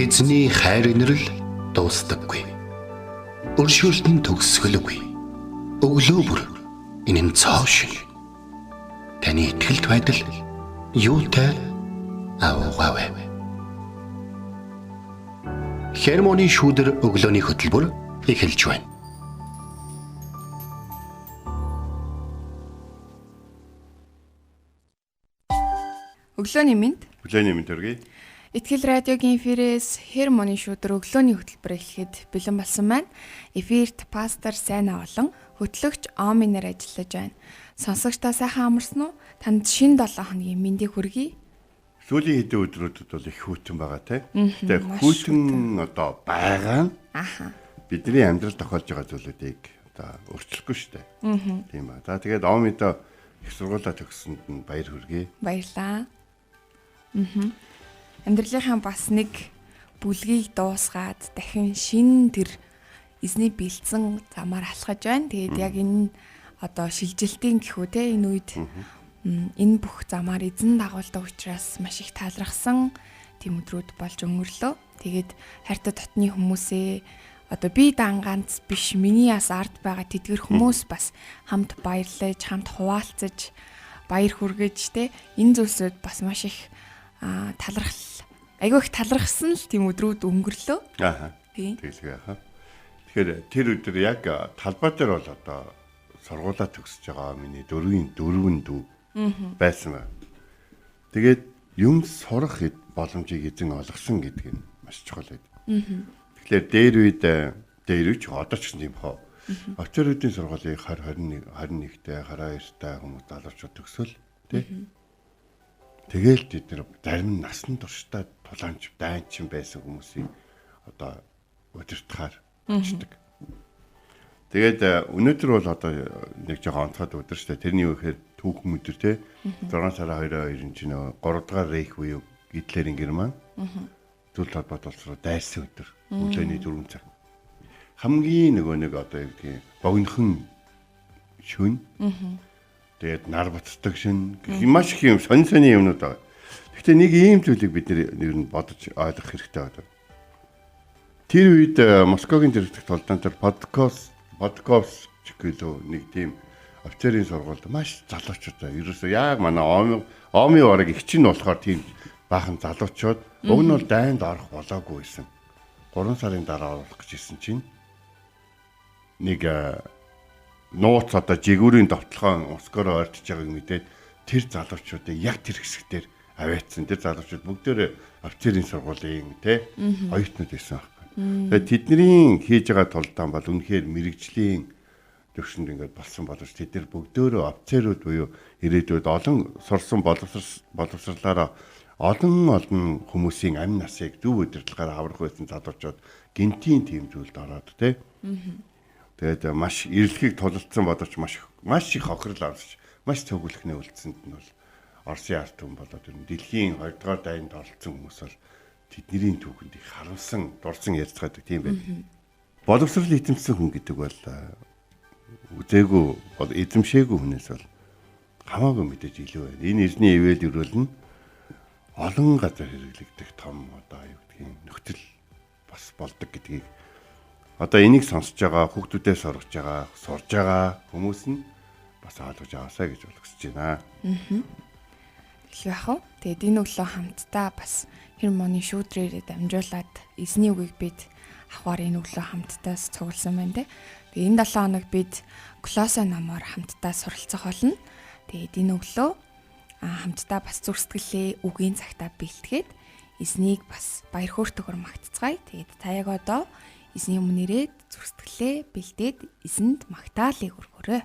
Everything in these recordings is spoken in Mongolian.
Эзний хайр инрэл дуустдаггүй. Өршөөлт нь төгсгөлгүй. Өглөө бүр энэ нь цоо шиг. Таны итгэлт байдал юутай аваагаав. Хермоны шүүдэр өглөөний хөтөлбөр эхэлж байна. Өглөөний мэнд. Өглөөний мэнд төргий. Итгэл радиогийн эфирээс Хермоны шүүдэр өглөөний хөтөлбөр эхлэхэд бэлэн болсон байна. Эфирт пастор Сайна болон хөтлөгч Оминер ажиллаж байна. Сонсогчдоо сайхан амарсан уу? Танд шинэ 7 хоногийн мэндийг хүргэе. Сүүлийн хэдэн өдрүүдэд бол их хүйтэн байгаа те. Тэгээ хүйтэн одоо байгаа нь бидний амьдрал тохиолж байгаа зүйлүүдийг одоо өөрчлөхгүй шүү дээ. Тийм ба. За тэгээд Омидо их сургуулаа төгссөнд нь баяр хүргэе. Баярлаа. Амьдралынхаа бас нэг бүлгийг дуусгаад дахин шинэ тэр эзний бэлдсэн замаар алхаж байна. Тэгээд яг энэ одоо шилжилтийн гэхүү те энэ үед энэ бүх замаар эзэн дагуулдаг учраас маш их таалрахсан тийм өдрүүд болж өнгөрлөө. Тэгээд хайртай дотны хүмүүсээ одоо би дан ганц биш миний бас ард байгаа тэдгэр хүмүүс бас хамт баярлаж, хамт хуваалцаж, баяр хүргэж те энэ зүйлсүүд бас маш их айгүй их талархсан л тийм өдрүүд өнгөрлөө. Тийм. Тэгэлгүй хаа. Тэгэхээр тэр өдөр яг талбай дээр бол одоо сургуулаа төгсөж байгаа миний дөрвөн дүү байсан байна. Тэгээд юм сурах боломжийг эзэн олгосон гэдэг нь маш чухал байдаг. Тэгэхээр дээр үуч одоо ч юм хоо. Офицеруудын сургуулийг 21-тэй, 22-тай хүмүүс залуучууд төгсөөл тий. Тэгээл тэд нар зарим нь насан туршдаа тулаанч дайчин байсан хүмүүсийг одоо удирдахаар очдөг. Тэгээд өнөөдөр бол одоо нэг жоохон онцгой өдөр шүү дээ. Тэрний үехээр түүхэн өдөр те 6 сарын 2-нд чинь 3 дугаар рейх буюу Гитлерийн Герман зүйл толгойд болсроо дайсан өдөр. Өглөөний 4 цаг. Хамгийн нэг одоо юу гэдгийг богинохон шүн. Тэгээд нар буцдаг шин маш их юм сонь юмнууд байгаа. Гэхдээ нэг ийм зүйлийг бид нэр нь бодож ойлгох хэрэгтэй байна. Тэр үед Москвагийн дэргэдэх толдаан дээр подкаст гэлөө нэг тийм офицерийн сургуульд маш залуучууд ерөөсөө яг манай Оми бараг их чинь болохоор тийм баахан залуучууд уг нь бол дайнд орох болоогүй байсан. 3 сарын дараа оруулах гэж ирсэн чинь нэг нууц одоо жигүүрийн довтлохоо Москвоор ойртож байгааг мэдээд тэр залуучуудыг яг тэр хэсгээр аваадсан. Тэр залуучууд бүгдөө офицерийн сургуулийн те оюутнууд байсан байхгүй. Тэгээд тэдний хийж байгаа тулдаан бол үнэхээр мэрэгжлийн төвшөнд ингээд болсон боловч тэд нар бүгдөө офицерууд буюу ирээдүйд олон сурсан боловсрлаараа олон хүмүүсийн амь насыг зөв удирдлагаар аврах байсан залуучууд гинтийн тийм зүйлд ороод те. Тэгээд маш эрэлхийг тулалдсан бодож маш их хохирол авч маш цөглөхний үлдсэнд нь бол Оросын ард түмэн болоод дэлхийн 2 дугаар дайнд оролцсон хүмүүс бол тэдний түүхэнд их харамсан дурсан ярьцгаадаг тийм байна. Боловсрол эзэмсэн хүн гэдэг бол үзээгүй эзэмшээгүй хүнээс бол хамаагүй мэдээж илүү байна. Энэ эртний ивэл өрөөл нь олон газар хэрэглэгдэх том одоо юу гэдгийг нөхцөл бас болдог гэдгийг одоо энийг сонсож байгаа хүүхдүүдээ сурж байгаа хүмүүс нь бас ойлгож аваасаа гэж болгосож байна. Илүү яах вэ? Тэгээд энэ өглөө хамтдаа бас Хермоны шүүдрээрээ дамжуулаад эзний үгийг бид авахар энэ өглөө хамтдаа цугласан байна те. Тэгээд энэ 7 хоног бид Колосе номоор хамтдаа суралцах болно. Тэгээд энэ өглөө хамтдаа бас зүрх сэтгэлээ үгийн цагтаа бэлтгээд эзнийг бас баяр хөөртэйгээр магтцгаая. Тэгээд та яг одоо эзний өмнөрөө зүрх сэтгэлээ бэлдээд эзэнд магтаалыг өргөөрэй.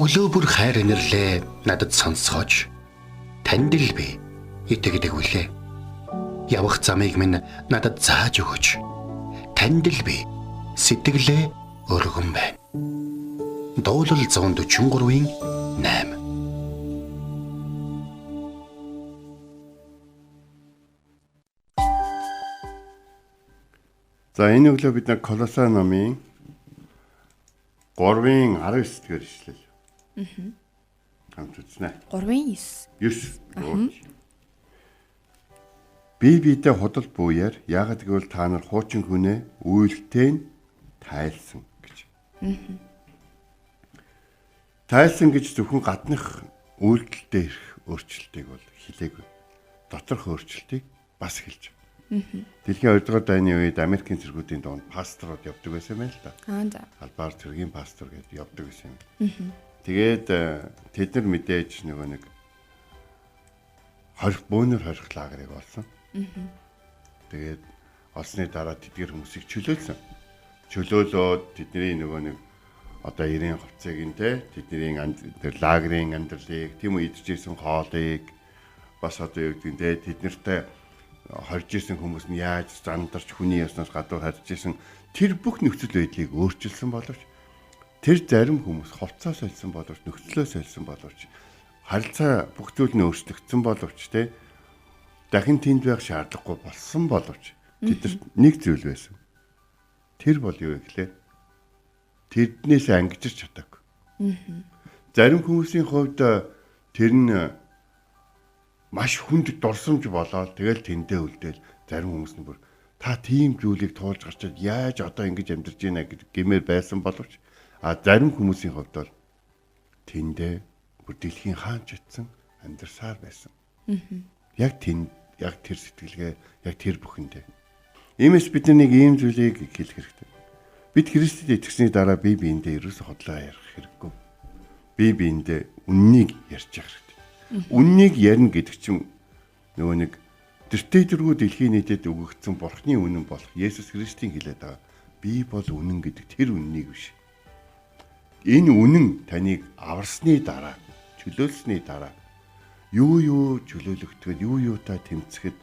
Өглөө бүр хайр инэрлээ надад сонсгооч. Танд л би итгэдэг үлээ. Явах замыг минь надад зааж өгөөч. Танд л би сэтгэлээ өргөн байна. Дуулал 143-ийн 8. За энэ өглөө бид нэг Колосай номын 3-ын 19 дэх ишлэл. Хамт үзнэ. 3:9. 9. Би бидээ худал буяар яагаад гэвэл та нар хуучин хүнээ үйлтэй тайлсан гэж. Тайлсан гэж зөвхөн гаднах үйлдэл дээрх өөрчлөлтийг бол хэлээгүй. Доторх өөрчлөлтийг бас хэлж. Дэлхийн 2 дугаар дайны үед Америкийн цэргүүдийн донд пасторууд явдаг байсан юм л да. За. Албаар цэргийн пастор гэдээ явдаг байсан юм. Тэгээд тэд нар мэдээж нөгөө нэг бөөнөр хорих лагерыг олсон. Тэгээд олсны дараа тэдгэр хүмүүсийг чөлөөлсөн. Чөлөөлөөд тэдний нөгөө нэг одоо 90 хувцсыг нь тэдний лагерийн амьдралыг тийм үү идчихсэн хоолыг бас одоо юу гэдэг тэд нартай хорж исэн хүмүүс нь яаж зандарч хүний яснаас гадуур харж исэн тэр бүх нөхцөл байдлыг өөрчилсөн боловч тэр зарим хүмүүс хувцас солисон боловч нөхцлөө солисон боловч харилцаа бүх зүйл нь өөрчлөгдсөн боловч дахин тэнд байх шаардлагагүй болсон боловч тэдэрт нэг зүйл байсан. Тэр бол юу гэхлээр тэднээс ангижирч чадаагүй. Зарим хүмүүсийн хувьд тэр нь маш хүнд дурсамж болоод тэгэл тэндээ үлдээл зарим хүмүүс нь бүр та тийм зүйлийг туулж гарчаад яаж одоо ингэж амьдарч байна гэдэг гэмээр байсан боловч зарим хүмүүсийн хувьд бол тэндээ бүр дэлхийн хаан чатсан амьдарсаар байсан. Яг тэр сэтгэлгээ яг тэр бүхэндээ. Иймээс бид нэг ийм зүйлийг хэлэх хэрэгтэй. Бид Христэд итгэсний дараа бие биендээ ерөөсө хотлоо ярих хэрэггүй. Бие биендээ үннийг ярьж явах хэрэгтэй. Үннийг ярина гэдэг чинь нөгөө нэг тэртээ дэргүү дэлхийн нийтэд өгөгдсөн Бурхны үнэн болох Есүс Христийн хэлээд байгаа. Би бол үнэн гэдэг тэр үннийг биш. Энэ үнэн таныг аварсны дараа, чөлөөлсөний дараа юу чөлөөлөгдөхөд, юутай тэмцэхэд,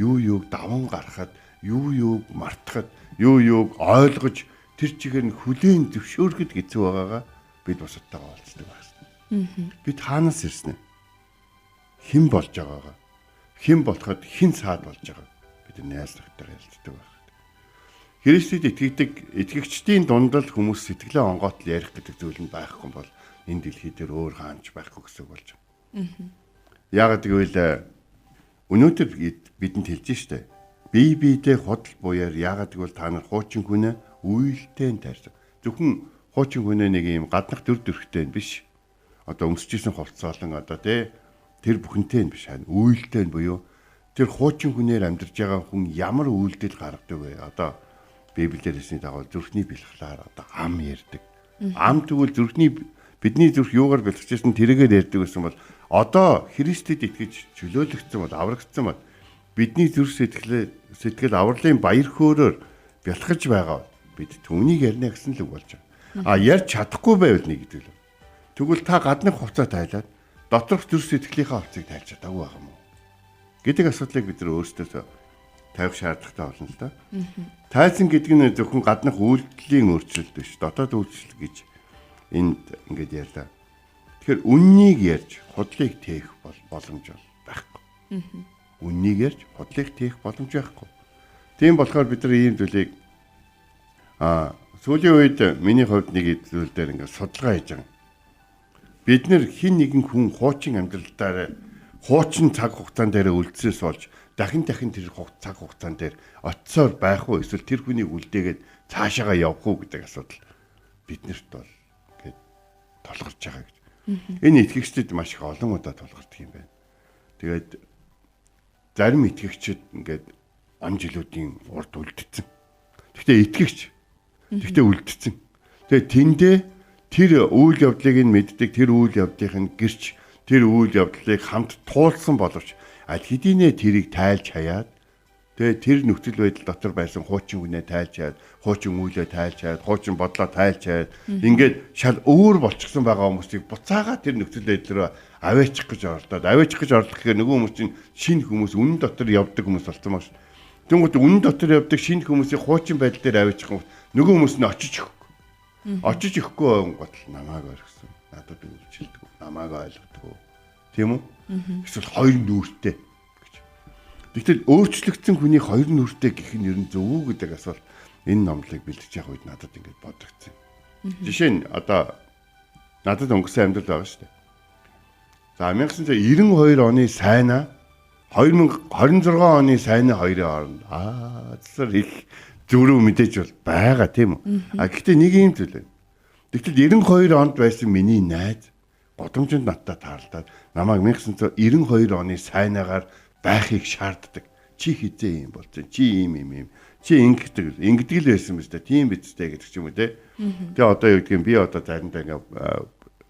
юуг даван гарахад, юуг мартахад, юуг ойлгож тэр чигээр нь хүлээн зөвшөөрөхөд хэцүү байгаагаа бид бусадтайгаа уулздаг байна. Бид хаанаас ирсэн вэ? Хэн болж байгаагаа, хэн болоход хэн саад болж байгааг бид найз нөхдөд ярилцдаг байна. Христэд итгэгчдийн дундал хүмүүс сэтгэлээ онгоотл ярих гэдэг зүйл нь байхгүй бол энэ дэлхий дээр өөр хаанч байхгүй гэсэн үг болж байна. Яагаад гэвэл өнөөдөр бидэнд хэлж штэ. Бие биедээ худал буяар яагаад гэвэл та нар хуучин хүнээ үйлтэй таарсан. Зөвхөн хуучин хүнээ нэг юм гаднах төр төрхтэй биш. Одоо өмсөжсэн хувцаалан одоо тэр бүхэнтэй биш харин үйлдэл буюу тэр хуучин хүнээр амьдарч байгаа хүн ямар үйлдэл гаргадаг вэ? Одоо Библиэр хэлсний дагуу зүрхний бэлхлаар одоо ам ярьдаг. Ам тэгвэл бидний зүрх юугаар бэлтгэжсэн тэрээр ярьдаг гэсэн бол одоо Христэд итгэж чөлөөлөгдсөн бол аврагдсан бол бидний зүрх сэтгэл авралын баяр хөөрөөр бэлтгэж байгаа бид түүнийг ярина гэсэн л үг болж байгаа. Ярьж чадахгүй байвал нэг гэдэг л. Тэгвэл та гаднах хувцас тайлаад доторх зүрх сэтгэлийнхаа хувцсыг тайлж чадаагүй байх юм уу гэдэг асуудлыг бид нар өөрсдөө тавих шаардлагатай болно л да. Тайлсан гэдэг нь зөвхөн гаднах үйлдэлийн өөрчлөлт биш, дотоод үйлчлэл гэж энд ингэж ярьлаа. Тэгэхээр үннийг ярьж худлыг тээх боломж байхгүй. Үннийг ярьж худлыг тээх боломж байхгүй. Тийм болохоор бид нар ийм зүйлийг сүүлийн үед миний хувьд нэг зүйл дээр ингээд судалгаа хийж байгаа. Бид нэр хин нэгэн хүн хуучин амьдралдаа хуучин цаг хугацаан дээр үлдсээс болж дахин тэр цаг хугацаан дээр очисоор байх уу эсвэл тэр хүнийг үлдээгээд цаашаага явах уу гэдэг асуудал биднэрт бол ингээд толгорч байгаа гэж. Энэ итгэгчдэд маш их олон удаа толгордог юм байна. Тэгээд зарим итгэгчид ингээд он жилүүдийн урд үлдсэн. Гэхдээ итгэгч. Гэхдээ үлдсэн. Тэгээд тэндээ тэр үйл явдлыг нь мэддэг, тэр үйл явдлын гэрч, тэр үйл явдлыг хамт туулсан боловч аль хэдийнэ тэрийг тайлж хаяад Тэгээ тэр нөхцөл байдал дотор байсан хуучин хүнээ тайлчаад, хуучин үйлээ тайлчаад, хуучин бодлоо тайлчаад ингээд шал өөр болчихсон байгаа хүмүүсийг буцаага тэр нөхцөл байдал руу аваачих гэж оролдоод, аваачих гэж орлох гэхээр нөгөө хүмүүс чинь шинэ хүмүүс үнэн дотор явдаг хүмүүс болсон маш. Тэнгууд үнэн дотор явдаг шинэ хүмүүсийг хуучин байдал дээр аваачих хүмүүс нөгөө хүмүүс нь очиж өгөхгүй. Очиж өгөхгүй гот намааг орхисон. Надад үйлчилдэг. Намааг ойлгодог. Тийм үү? Эсвэл хоёр нүртэй. Тэгтэл өөрчлөгдсөн хүний хоёр нүртэй гэх нь ер нь зөв үү гэдэг асуулт энэ номлыг бэлдэж явах үед надад ингэж бодогдсон. Жишээ нь одоо надад өнгөрсөн амьдрал байгаа шүү дээ. За 1992 оны сайнаа 2026 оны сайнаа хоёрын хооронд зөвсөр их зүрх мэдээж бол байгаа тийм үү. Гэхдээ нэг юм зүйл байна. Тэгтэл 92 онд байсан миний найз годомжинд надтай таарлаад намайг 1992 оны сайнаагаар байхыг шаарддаг. Чи хизээ юм болсон. Чи ийм. Чи ингэдэг л байсан мэт. Тийм биз дээ гэдэг ч юм уу те. Тэгээ одоо юу гэдгийг би одоо заримдаа ингээ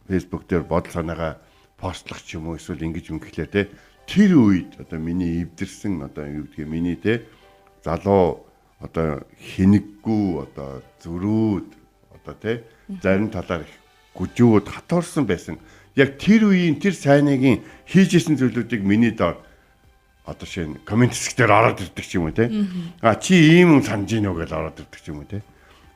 Facebook дээр бодол санаагаа постлох ч юм уу эсвэл ингэж өнгөлөө те. Тэр үед одоо миний эвдэрсэн одоо юу гэдгийг миний те залуу одоо хинэггүй одоо зөрүүд одоо те зарим талаар гүжүүд хатуурсан байсан. Яг тэр үеийн тэр сайныг хийжсэн зүйлүүдийг миний доор одоо шинэ коммент хэсгээр ороод ирдэг ч юм уу те. Чи ийм санаж ийн үү гэж ороод ирдэг ч юм уу те.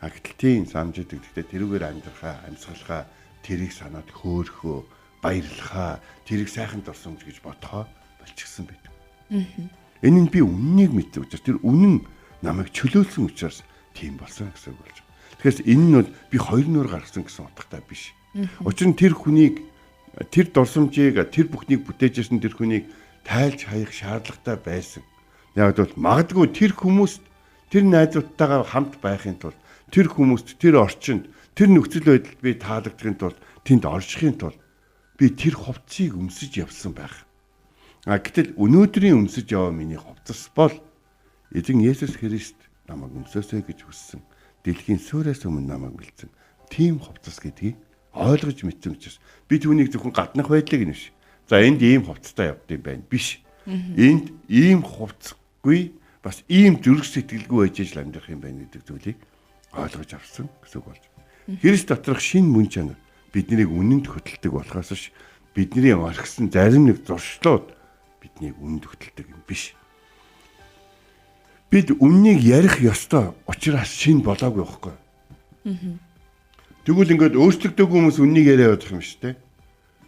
Гэтэл тийм санаж идэг. Гэхдээ тэрүүгээр амьдрахаа, амьсгалахаа, тэрийг санаад хөөхөө, баярлахаа, тэрийг сайхан дурсамж гэж бодохоо болчихсон байдаг. Энэ нь би үннийг мэддэг учраас тэр үнэн намайг чөлөөлсөн учраас тийм болсон гэсэн үг болж байна. Тэгэхээр энэ нь бол би хоёр нүур гаргасан гэсэн утгатай биш. Учир нь тэр хүнийг тэр дурсамжийг тэр бүхнийг бүтээж ирсэн тэр хүнийг тайлж хаях шаардлагатай байсан. Яг бол магадгүй тэр хүмүүст тэр найзуудтайгаа хамт байхын тулд тэр хүмүүст тэр орчинд тэр нөхцөл байдалд би таалагдахын тулд тэнд оршихын тулд би тэр хувцсыг өмсөж явсан байх. Гэтэл өнөөдрийн өмсөж яваа миний хувцас бол эзэн Есүс Христ намайг өмсөөсэй гэж хүссэн. Дэлхийн суурьаас өмнө намайг бэлдсэн. Тийм хувцас гэдгийг ойлгож мэдсэн учраас би түүнийг зөвхөн гаднах байдлыг нэвш. За энд ийм хувцастай явд юм байна биш. Энд ийм хувцсгүй бас ийм зүрх сэтгэлгүй байж л амьдрах юм байна гэдэг зүйлийг ойлгож авсан гэсэн үг болж. Христ доторх шинэ мөн чанар биднийг үнэнд хөтэлдэг болохоос ш бидний орхисон зарим нэг зуршлууд биднийг үнэнд хөтэлдэг юм биш. Бид үннийг ярих ёстой учраас шинэ болоогүй байхгүй. Тэгвэл ингээд өөрчлөгдөөгүй хүмүүс үннийг яриа явах юм шүү дээ.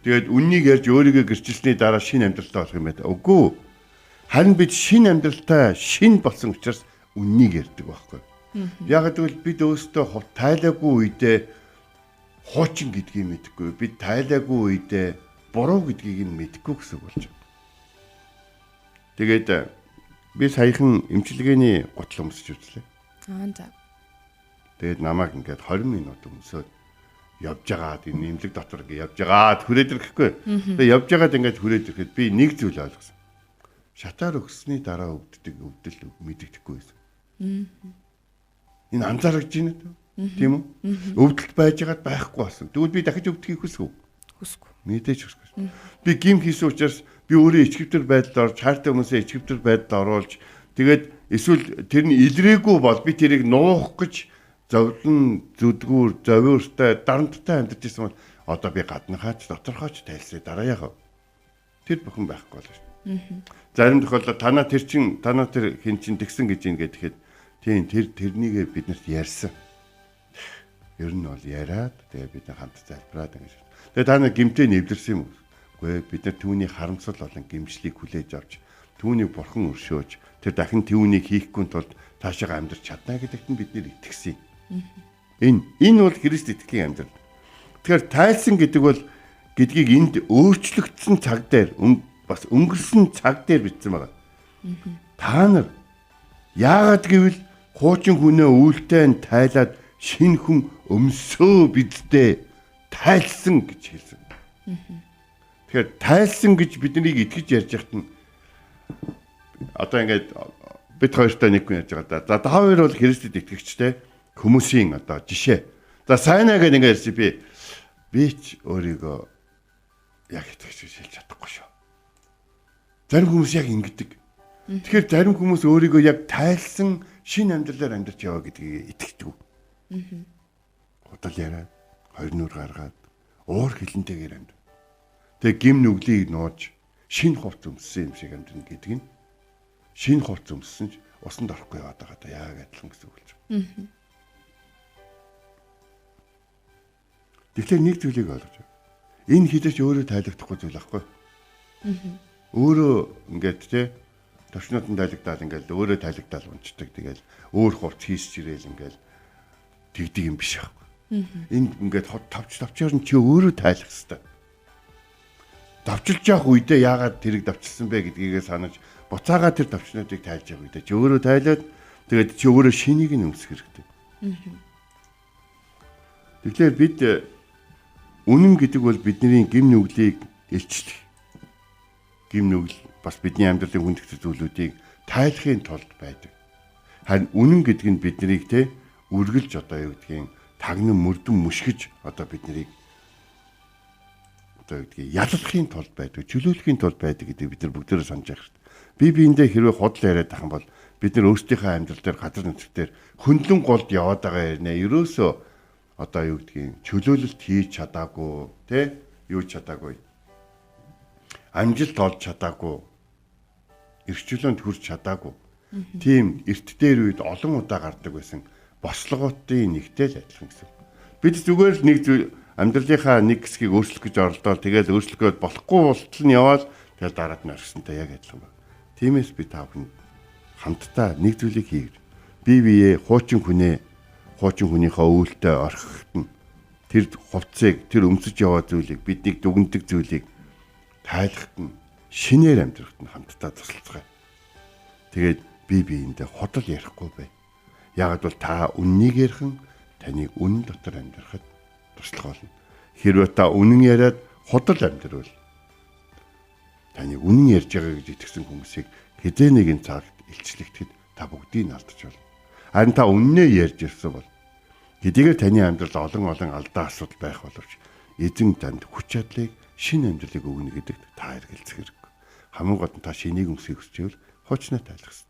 Тэгээд үннийг ярьж өөрийгөө гэрчилсний дараа шинэ амьдралтай болох юм байна. Үгүй. Харин бид шинэ амьдралтай шинэ болсон учраас үннийг ярьдаг байхгүй. Яг гэвэл бид өөрсдөө тайлаагүй үедээ хуучин гэдгийг мэдэхгүй. Бид тайлаагүй үедээ буруу гэдгийг нь мэдэхгүй гэсэн үг болж байна. Тэгээд би саяхан эмчилгээний гутал өмсөж үзлээ. За. Тэгээд намайг ингээд 20 минут өмсөөд явж байгаад энэ нэмлэг дотор ингээд явж байгаад хүрээд ирэхгүй. Тэгээд явж байгаад ингээд хүрээд ирэхэд би нэг зүйл ойлгосон. Шатаар өгсөний дараа өвддөг өвдөл мэдэгдэхгүй байсан. Энэ анзаарч байна уу? Тийм үү? Өвдөлт байж байгаад байхгүй болсон. Тэгвэл би дахиж өвдөхийг хүсэв. Хүсэхгүй. Мэдээж хүсэхгүй. Би гим хийсэн учраас би өөрөө ичгэвтер байдалд орж, хайртай хүмүүсээ ичгэвтер байдалд оруулж, тэгээд эсвэл тэр нь илрээгүй бол би тэрийг нуух гэж зовлон, зүдгүүр, зовиортой, дарамттай амьдарч ирсэн бол одоо би гаднахаач, доторхооч тайлсаа дараа яах вэ? Тэр бүхэн байхгүй болно шүү. Зарим тохиолдолд танаа тэр хин чин тэгсэн гэж ингээд тэгэхэд тийм тэрнийгээ биднэрт ярьсан. Ер нь бол яриад тэгээ бид хамт залбираад ингэж. Тэгээ та нар гимтээ нэвдэрсэн юм уу? Үгүй бид нар түүний харамсал болон гимшлийг хүлээж авч түүнийг бурхан өршөөж тэр дахин түүнийг хийхгүй тулд таашаага амьдрч чадна гэдэгт нь бид нэр итгэсэн юм. Энэ бол Христ итгэлийн амьдрал. Тэгэхээр тайлсан гэдэг бол гэдгийг энд өөрчлөгдсөн цаг дээр бас өнгөрсөн цаг дээр бичсэн байгаа. Та нар яагаад гэвэл хуучин хүнээ үйлдэл нь тайлаад шинэ хүн өмсөө биддээ тайлсан гэж хэлсэн. Тэгэхээр тайлсан гэж биднийг итгэж ярьж яхад нь одоо ингээд бид хоёртой нэг хүн ярьж байгаа да. За та хоёр бол Христэд итгэгчтэй хүмүүсийн одоо жишээ. За сайнаа гэдэг ингээд ярьсан би ч өөрийгөө яг итгэж хэлж чадахгүй шүү. Зарим хүмүүс яг ингэдэг. Тэгэхээр зарим хүмүүс өөрийгөө яг тайлсан шинэ амьдралаар амьдарч яваа гэдгийг итгэдэг. Худал яриад, хоёр нүур гаргаад, уур хилэнтэйгээр амьд. Тэгээ гим нүглийг нууж шинэ хувц өмссөн юм шиг амьдрна гэдэг нь шинэ хувц өмссөн ч усанд орохгүй яваад байгаа да яг адилхан гэсэн үг л байна. Тэгэхээр нэг зүйлийг ойлгож байна. Энэ хідэж өөрөө тайлагдахгүй зүйл байхгүй. Өөрөө ингээд тий төвчнөд тайлагдаад ингээд өөрөө тайлагдаад унцдаг. Тэгэл өөр хувц хийсч ирээл ингээд тэгдэг юм биш байхгүй. Энд ингээд тавчаар нь чи өөрөө тайлах хэрэгтэй. Давчилж явах үедээ яагаад тэрийг давчилсан бэ гэдгийгээ санаж буцаагаад тэр давчнуудыг тайлж явах үедээ чи өөрөө тайлаад тэгээд чи өөрөө шинийг нь өмсөх хэрэгтэй. Тэгэхээр бид үнэн гэдэг бол бидний гим нүглийг илчлэх. Гим нүгэл бас бидний амьдралын хүндэтгэл зүйлүүдийг тайлахын тулд байдаг. Харин үнэн гэдэг нь биднийг те үргэлж одоо юу гэдгийг тагнан мөрдөн мушгиж одоо биднийг одоо юу гэдгийг яллахын тулд байдаг, чөлөөлөхийн тулд байдаг гэдэг бид нар бүгдээрээ санаж байх хэрэгтэй. Бие биендээ хэрвээ худал яриад тахын бол бид нар өөрсдийнхөө амьдрал дээр газар нутгаар хөндлөн голд яваад байгаа юм нэ. Ерөөсөө одоо юу гэдгийг чөлөөлөлт хийж чадаагүй, тэ юу чадаагүй. Амжилт олж чадаагүй. Эрхчлөөнд хүрч чадаагүй. Тийм эрт дээр үед олон удаа гардаг байсан бослогоотын нэгтэй л адилхан гэсэн. Бид зүгээр л нэг зүйл амьдралынхаа нэг хэсгийг өөрчлөх гэж оролдоод тэгэл өөрчлөхөд болохгүй болтол нь яваад тэгэл дараад нь орсонтой яг адилхан байна. Тиймээс би та бүхэн хамтдаа нэг зүйлийг хийгэр. Бие бие хуучин хүнийхээ өвөлтөд орхихт нь тэр хувцсыг тэр өмсөж яваа зүйлийг биднийг дүгндэг зүйлийг тайлахт нь шинээр амьдрахт нь хамтдаа тусалцгаая. Тэгээд бие биендээ хотол ярихгүй бай. Ягд бол та үннийг ярих нь таныг үнэн дотор амьдрахад туслах болно. Хэрвээ та үнэн яриад хотол амьдрал таныг үнэн ярьж байгаа гэж итгэсэн хүмүүсийг хэзээ нэгэн цагт илчлэгдэхэд та бүгдийг алдаж болно. Харин та үннээ ярьж ирсэн бол хэдийгээр таны амьдрал олон алдаа асуудал байх боловч эзэн танд хүч чадлыг шинэ амьдралыг өгнө гэдэгт та эргэлзэх хэрэггүй. Хамгийн гол нь та шинийг өмсөхийг хүсвэл хуучнаа тайлах хэрэгтэй.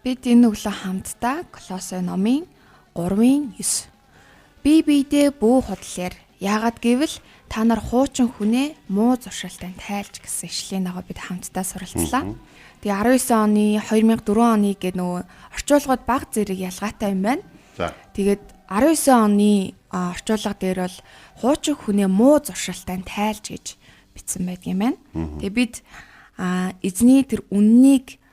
Бид энэ өглөө хамтдаа Колосой номын 3:9 бие биедээ бүү худлаар яагаад гэвэл та нар хуучин хүнээ муу зуршилтай тайлж гэсэн ишлэлийн дагуу бид хамтдаа суралцлаа. Тэгээ 19 оны 2004 оны гэдэг нөгөө орчуулгад баг зэрэг ялгаатай юм байна. За. Тэгээд 19 оны орчуулга дээр бол хуучин хүнээ муу зуршилтай тайлж гэж бичсэн байдаг юм байна. Тэгээ бид эзний тэр үннийг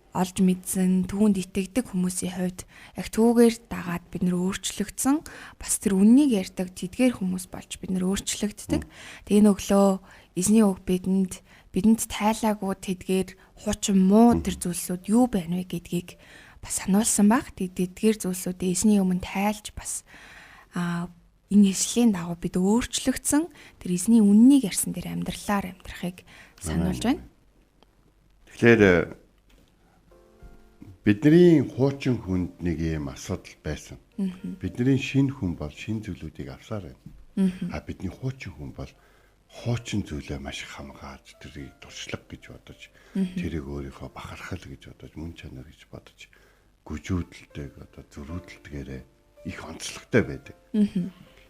олж мэдсэн түүнд итгэдэг хүмүүсийн хувьд яг түүгээр дагаад бид нөр өөрчлөгдсөн бас тэр үннийг ярьдаг тэдгээр хүмүүс болж бид нөр өөрчлөгддөг. Тэгээ өглөө эзний үг бидэнд тайлаагүй тэдгээр хуучин муу тэр зүйлсүүд юу байна вэ гэдгийг бас сануулсан баг. Тэдгээр зүйлсүүдээ эзний өмнө тайлж бас энэ ишлэлийн дагуу бид өөрчлөгдсөн тэр эзний үннийг ярьсан тэр амьдралаар амьдрахыг сануулж байна. Тэгэхээр бидний хуучин хүнд нэг юм асуудал байсан. Бидний шинэ хүн бол шинэ зүйлүүдийг авсаар байна. Бидний хуучин хүн бол хуучин зүйлээ маш их хамгаалж тэрийг туршлага гэж бодож, тэрийг өөрийнхөө бахархал гэж бодож, мөн чанар гэж бодож, гүжүүдэлтэйг одоо зөрүүдэлтгээрээ их онцлогтой байдаг.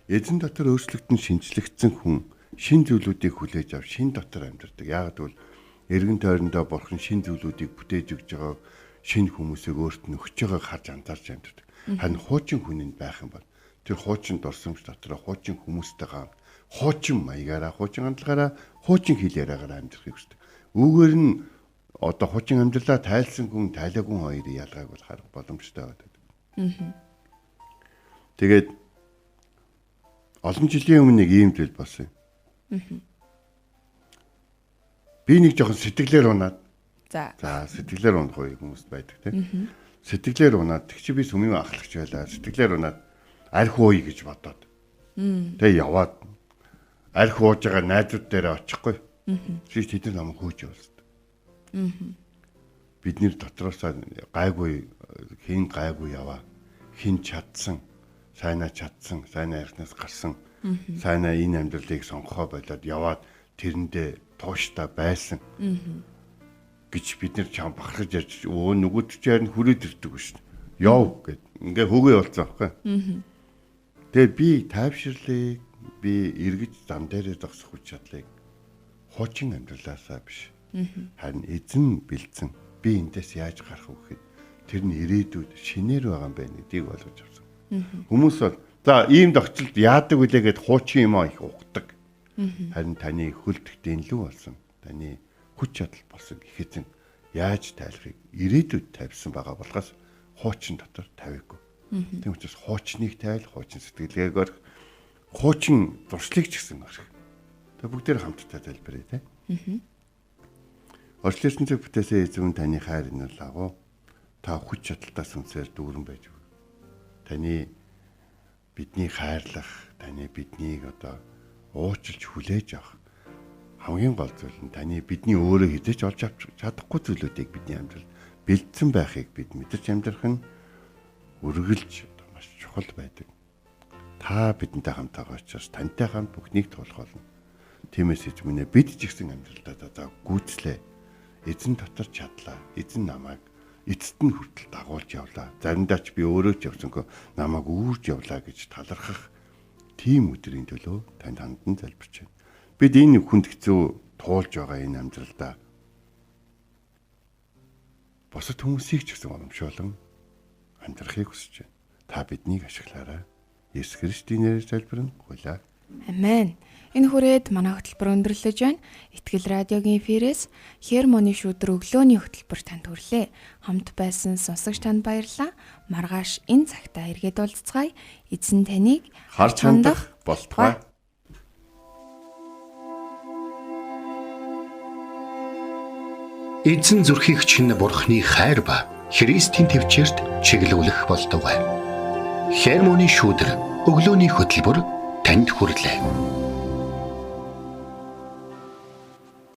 Эзэн дотор өөрчлөгдөн шинжлэгдсэн хүн шинэ зүйлүүдийг хүлээж авч шинэ дотор амьдардаг. Яг гэвэл эргэн тойрондоо бурхан шинэ зүйлүүдийг бүтээж өгж байгаа шинэ хүмүүсийг өөрт нь өгч байгааг харж анзаарч амьдардаг. Харин хуучин хүнинд байх юм бол тэр хуучин дурсамж дотор хуучин хүмүүстэйгээ хуучин маягаараа, хуучин хандлагаараа, хуучин хэл яриагаараа амьдрахыг хүсдэг. Үүгээр нь одоо хуучин амьдралаа тайлсан хүн, тайлаагүй хоёрын ялгааг бол харах боломжтой байдаг. Тэгээд олон жилийн өмнө нэг ийм зүйл болсон юм. Би нэг жоохон сэтгэлээр унаад. За сэтгэлээр унах хүмүүс байдаг тийм. Сэтгэлээр унаад тэг чи би сүмийн ахлагч байлаа. Сэтгэлээр унаад арх ууя гэж бодоод. Тэгээ яваад арх ууж байгаа найзууд дээр очихгүй. Чи тэд нар намайг хөөж явуулсан. Бидний дотроосаа гайгүй хин гайгүй яваа. Хин чадсан, сайнаа чадсан, сайнаа архнаас гарсан, сайнаа энэ амьдралыг сонгохоо болоод яваад тэрэндээ тууштай байсан. Гэж бид нэр чам бахархаж ярьж нөгөөд ч ярин хүрээд ирдэг шүү дээ. Яв гэд ингээ хөөгөө болцсон аахгүй. Тэгээ би тайвширлыг би эргэж зам дээрээ зогсох хүч чадлыг хуучин амьдралаасаа биш. Харин эзэн бэлдсэн. Би эндээс яаж гарах вэ гэхэд тэр нь ирээдүйд шинээр байгаа юм байна гэдгийг ойлгож авсан. Хүмүүс бол за ийм тогтолд яадаг үлээ гэд хуучин юм аа их ухдаг. Харин таны хөлдөх дэнлүү болсон. Таны хүч чадал болсон гэхэд яаж тайлахыг ирээдүйд тавьсан байгаа болохоос хуучин дотор тавиагүй. Тийм учраас хуучныг тайл, хуучин сэтгэлгээг орох, хуучин зуршлыг ч гэсэн орох. Тэгээ бүгдээр хамтдаа тайлбарая тийм. Орчлын цаг бүтээсээ эзэн таны хайр нь лагуу та хүч чадалтаас үнсээр дүүрэн байж өг. Таны бидний хайрлах, таны биднийг одоо уучлж хүлээж авах хамгийн гол зүйл нь таны бидний өөрөө хизээч олж авч чадахгүй зүйлүүдийг бидний амьдралд бэлдсэн байхыг бид мэдэрч амьдрах нь үргэлж маш чухал байдаг. Та бидэнтэй хамт байгаа учраас тантай хамт бүхнийг туулах болно. Тиймээс эзэмнэ бид ч гэсэн амьдралдаа за гүйцлээ. Эзэн дотор чадлаа. Эзэн намайг эцэст нь хүртэл дагуулж явлаа. Заримдаа ч би өөрөө ч явсангүй намайг үүрж явлаа гэж талархах тийм өдрийн төлөө танд хандан залбирч байна. Бид энэ хүнд хэцүү туулж байгаа энэ амьдралдаа босод хүмүүсийг ч гэсэн уламжуулан амьдрахыг хүсэж байна. Та биднийг ашиглаарай. Есүс Христийн нэрээр залбирна. Гуйлаа. Амен. Энэ хүрээд манай хөтөлбөр өндөрлөж байна. Итгэл радиогийн эфирээс Хермоны шүдэр өглөөний хөтөлбөр танд хүрлээ. Хамт байсан сонсогч танд баярлалаа. Маргааш энэ цагтаа эргээд уулзцгаая. Эзэн таныг харж хандах болтугай. Эзэн зүрхийг чинь Бурхны хайр ба Христийн төвчөрт чиглүүлэх болтугай. Хермоны шүдэр өглөөний хөтөлбөр танд хүрлээ.